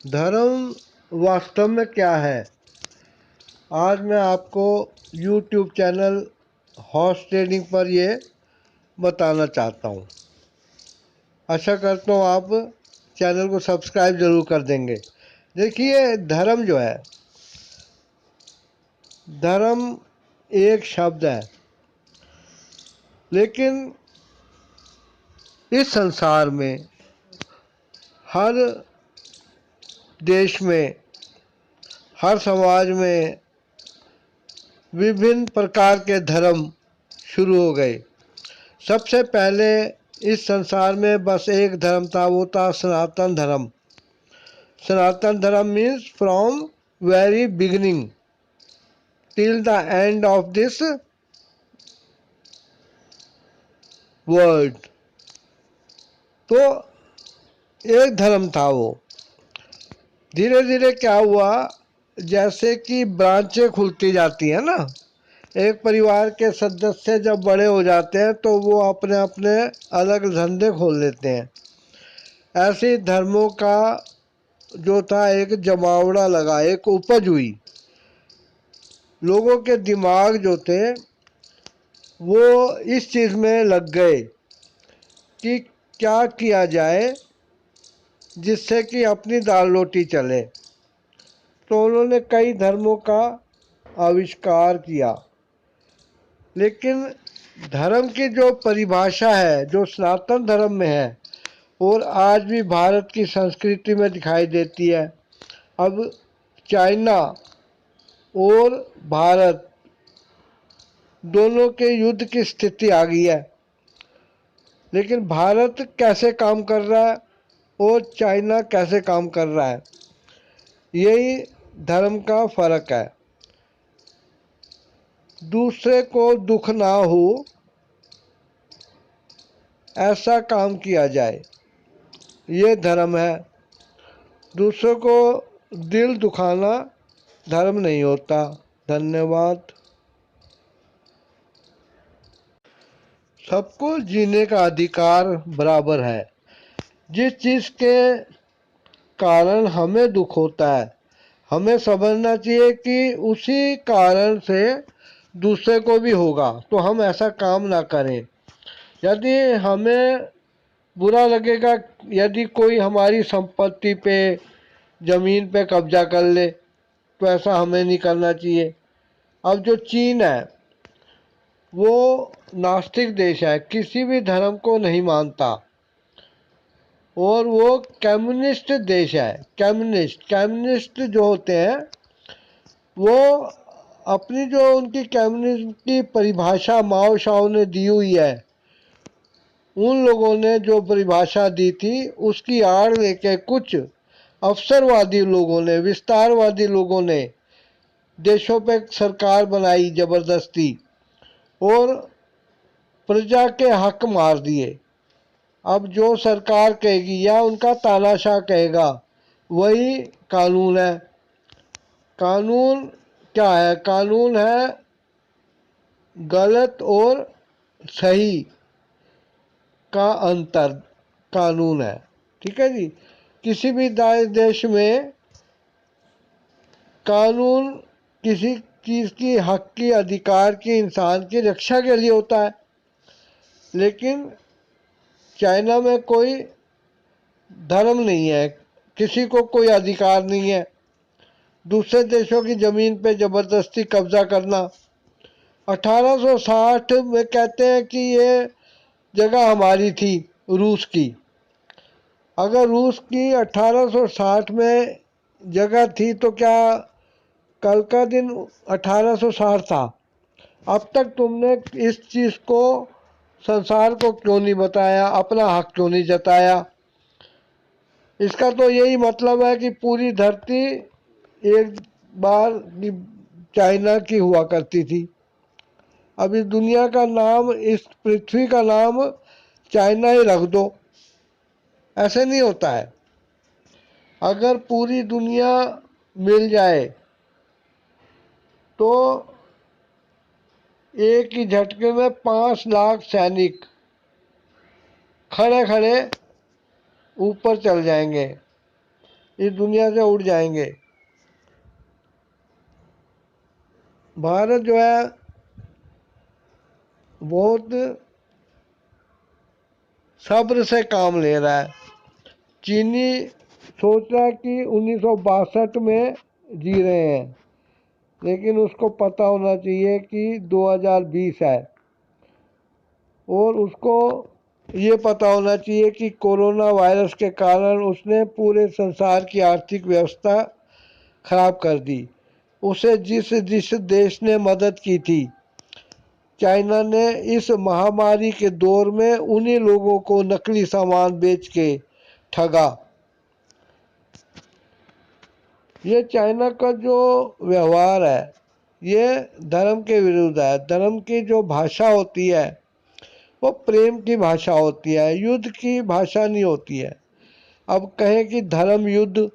धर्म वास्तव में क्या है? आज मैं आपको YouTube चैनल हॉर्स ट्रेडिंग पर ये बताना चाहता हूँ। आशा करता हूँ आप चैनल को सब्सक्राइब ज़रूर कर देंगे। देखिए, धर्म जो है, धर्म एक शब्द है, लेकिन इस संसार में हर देश में, हर समाज में विभिन्न प्रकार के धर्म शुरू हो गए। सबसे पहले इस संसार में बस एक धर्म था, वो था सनातन धर्म। सनातन धर्म means from very beginning till the end of this world. तो एक धर्म था वो। धीरे धीरे क्या हुआ, जैसे कि ब्रांचें खुलती जाती हैं ना, एक परिवार के सदस्य जब बड़े हो जाते हैं तो वो अपने अपने अलग धंधे खोल लेते हैं। ऐसे धर्मों का जो था एक जमावड़ा लगा, एक उपज हुई। लोगों के दिमाग जो थे वो इस चीज़ में लग गए कि क्या किया जाए जिससे कि अपनी दाल रोटी चले। तो उन्होंने कई धर्मों का आविष्कार किया, लेकिन धर्म की जो परिभाषा है, जो सनातन धर्म में है और आज भी भारत की संस्कृति में दिखाई देती है। अब चाइना और भारत दोनों के युद्ध की स्थिति आ गई है, लेकिन भारत कैसे काम कर रहा है और चाइना कैसे काम कर रहा है, यही धर्म का फर्क है। दूसरे को दुख ना हो ऐसा काम किया जाए, ये धर्म है। दूसरों को दिल दुखाना धर्म नहीं होता। धन्यवाद। सबको जीने का अधिकार बराबर है। जिस चीज़ के कारण हमें दुख होता है, हमें समझना चाहिए कि उसी कारण से दूसरे को भी होगा, तो हम ऐसा काम ना करें। यदि हमें बुरा लगेगा यदि कोई हमारी संपत्ति पे, ज़मीन पे कब्जा कर ले, तो ऐसा हमें नहीं करना चाहिए। अब जो चीन है वो नास्तिक देश है, किसी भी धर्म को नहीं मानता और वो कम्युनिस्ट देश है। कम्युनिस्ट जो होते हैं वो अपनी जो उनकी कम्युनिज्म की परिभाषा माओ शाओ ने दी हुई है, उन लोगों ने जो परिभाषा दी थी उसकी आड़ लेके कुछ अवसरवादी लोगों ने, विस्तारवादी लोगों ने देशों पे सरकार बनाई जबरदस्ती और प्रजा के हक मार दिए। अब जो सरकार कहेगी या उनका तानाशाह कहेगा वही कानून है। कानून क्या है? कानून है गलत और सही का अंतर, कानून है। ठीक है जी। किसी भी देश में कानून किसी चीज़ की, हक की, अधिकार की, इंसान की रक्षा के लिए होता है। लेकिन चाइना में कोई धर्म नहीं है, किसी को कोई अधिकार नहीं है दूसरे देशों की ज़मीन पे ज़बरदस्ती कब्जा करना। 1860 में कहते हैं कि ये जगह हमारी थी, रूस की। अगर रूस की 1860 में जगह थी तो क्या कल का दिन 1860 था? अब तक तुमने इस चीज़ को, संसार को क्यों नहीं बताया, अपना हक क्यों नहीं जताया? इसका तो यही मतलब है कि पूरी धरती एक बार चाइना की हुआ करती थी। अब इस दुनिया का नाम, इस पृथ्वी का नाम चाइना ही रख दो, ऐसे नहीं होता है। अगर पूरी दुनिया मिल जाए तो एक ही झटके में 5 लाख सैनिक खड़े खड़े ऊपर चल जाएंगे। इस दुनिया से उड़ जाएंगे। भारत जो है बहुत सब्र से काम ले रहा है। चीनी सोच रहा है कि 1962 में जी रहे हैं, लेकिन उसको पता होना चाहिए कि 2020 है, और उसको ये पता होना चाहिए कि कोरोना वायरस के कारण उसने पूरे संसार की आर्थिक व्यवस्था खराब कर दी। उसे जिस जिस देश ने मदद की थी, चाइना ने इस महामारी के दौर में उन्हीं लोगों को नकली सामान बेच के ठगा। ये चाइना का जो व्यवहार है ये धर्म के विरुद्ध है। धर्म की जो भाषा होती है वो प्रेम की भाषा होती है, युद्ध की भाषा नहीं होती है। अब कहें कि धर्म युद्ध,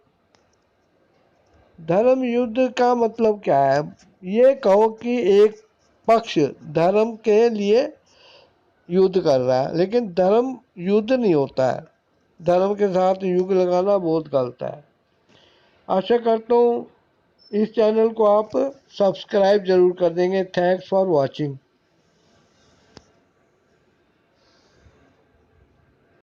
धर्म युद्ध का मतलब क्या है? ये कहो कि एक पक्ष धर्म के लिए युद्ध कर रहा है, लेकिन धर्म युद्ध नहीं होता है। धर्म के साथ युग लगाना बहुत गलत है। आशा करता हूँ इस चैनल को आप सब्सक्राइब जरूर कर देंगे। Thanks for watching.